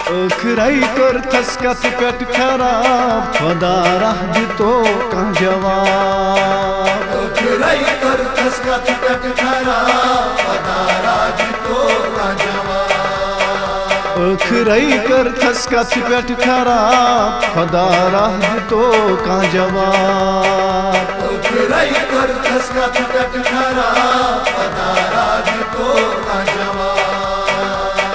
ٲخرَے کٔرتھَس کتھِ پٮ۪ٹھ خراب خۄدا راہ دِتو کانٛہہ جواب ٲخرَے کٔرتھَس کتھِ پٮ۪ٹھ خراب خۄدا راہ دِتو کانٛہہ جواب ٲخرَے کٔرتھَس کتھِ پٮ۪ٹھ خراب خۄدا راہ دِتو کانٛہہ جواب ٲخرَے کٔرتھَس کتھِ پٮ۪ٹھ خراب خۄدا راہ دِتو کانٛہہ جواب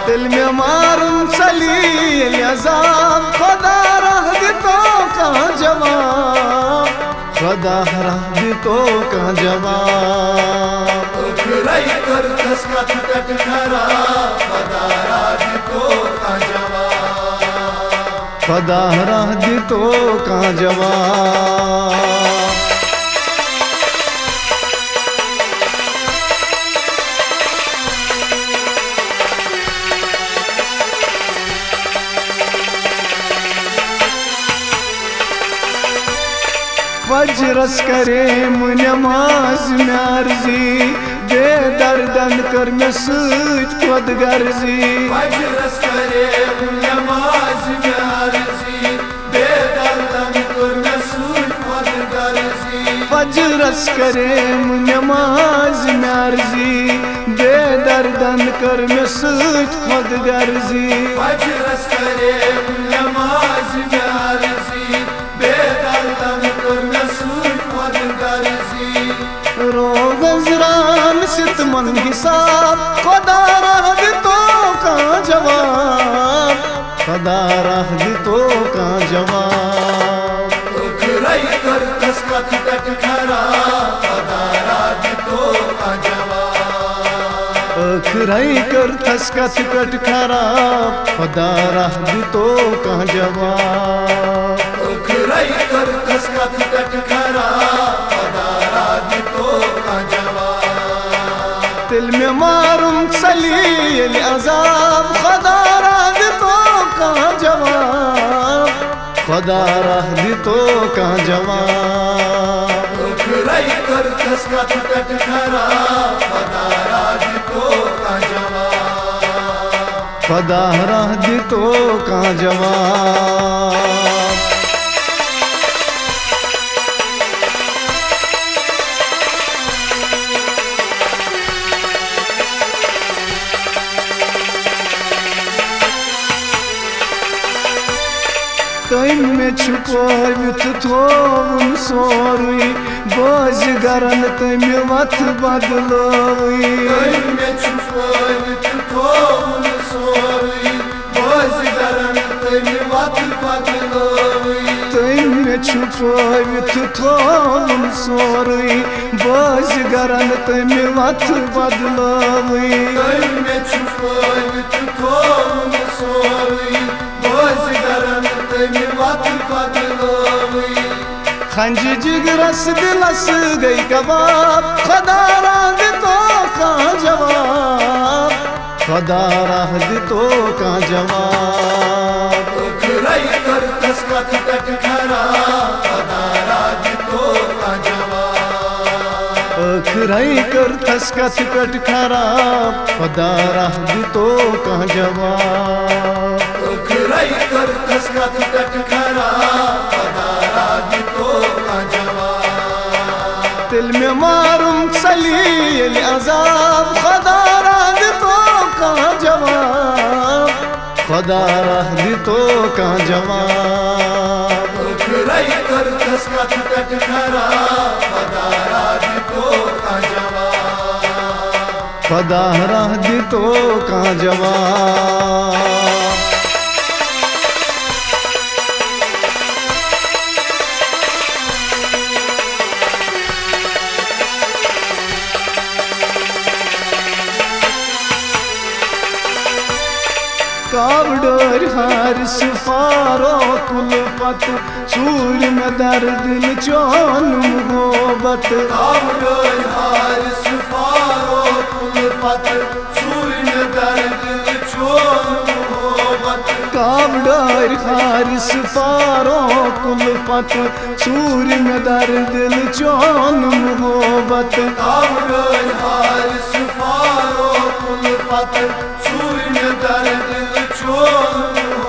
تیٚلہِ مےٚ مارُن ژَلی ییٚلہِ عذاب خۄدا راہ دِتو کانٛہہ جواب خۄدا راہ دِتو کانٛہہ جواب ٲخرَے کٔرتھَس کتھِ پٮ۪ٹھ خراب خۄدا راہ دِتو کانٛہہ جواب خۄدا راہ دِتو کانٛہہ جواب فجرس کریٚم نٮ۪ماز مےٚ عرضی بے دردن کٔر مےٚ سۭتۍ خۄدغرضی فجرس کریٚم نٮ۪ماز مےٚ عرضی بے دردن کٔر مےٚ سۭتۍ خۄدغرضی فجرس کریٚم نٮ۪ماز مےٚ عرضی بے دردن کٔر مےٚ سۭتۍ خۄدغرضی فجرس کریٚم نٮ۪ماز مےٚ عرضی بے دردن کٔر مےٚ سۭتۍ خۄدغرضی روغ گزران ستمن حساب خۄدا راہ دِتو کانٛہہ جواب خۄدا راہ دِتو کانٛہہ جواب ٲخرَے کٔرتھَس کتھِ پٮ۪ٹھ خراب خۄدا راہ دِتو کانٛہہ جواب ٲخرَے کٔرتھَس کتھِ پٮ۪ٹھ خراب خۄدا راہ دِتو کانٛہہ جواب ٲخرَے کٔرتھَس کتھِ پٮ۪ٹھ خراب خۄدا راہ دِتو کانٛہہ جواب تیٚلہِ مےٚ مارُن ژَلی ییٚلہِ عذاب خۄدا راہ دِتو کانٛہہ جواب خۄدا راہ دِتو کانٛہہ جواب ٲخرَے کٔرتھَس کتھِ پٮ۪ٹھ خراب خۄدا راہ دِتو کانٛہہ جواب خۄدا راہ دِتو کانٛہہ جواب تٔمۍ مےٚ چھُپٲوِتھ تھووُن سورُے بٲزگرن تٔمہِ وَتھٕ بدلٲوٕے تٔمۍ مےٚ چھُپٲوِتھ تھووُن سورُے بٲزگرن تٔمہِ وَتھٕ بدلٲوٕے تٔمۍ مےٚ چھُپٲوِتھ تھووُن سورُے بٲزگرن تٔمہِ وَتھٕ بدلٲوٕے تٔمۍ مےٚ چھُپٲوِتھ تھووُن سورُے بٲزگرن تٔمہِ وَتھٕ بدلٲوٕے کھنجہِ جِگرس دِلس گٔے کباب خۄدا راہ دِتو کانٛہہ جواب خۄدا راہ دِتو کانٛہہ جواب ٲخرَے کٔرتھَس کتھِ پٮ۪ٹھ خراب خۄدا راہ دِتو کانٛہہ جواب ٲخرَے کٔرتھَس کتھِ پٮ۪ٹھ خراب خۄدا راہ دِتو کانٛہہ جواب ٲخرَے کٔرتھَس کتھِ پٮ۪ٹھ خراب خۄدا راہ دِتو کانٛہہ جواب تیٚلہِ مےٚ مارُن ژَلی ییٚلہِ عذاب خۄدا راہ دِتو کانٛہہ جواب خۄدا راہ دِتو کانٛہہ جواب ٲخرَے کٔرتھَس کتھِ پٮ۪ٹھ خراب خۄدا راہ دِتو کانٛہہ جواب خۄدا راہ دِتو کانٛہہ جواب کاوڈٲرۍ حارِس فاروقُل پتہٕ ژوٗرِ مےٚ دردِل چون محبت کاوڈٲرۍ حارِس فاروقُل پتہٕ ژوٗرِ مےٚ دردِل چون محبت کاوڈٲرۍ حارِس فاروقُل پتہٕ ژوٗرِ مےٚ دردِل چون محبت کاوڈٲرۍ حارِس فاروقُل پتہٕ ژوٗرِ مےٚ دردِل چون محبت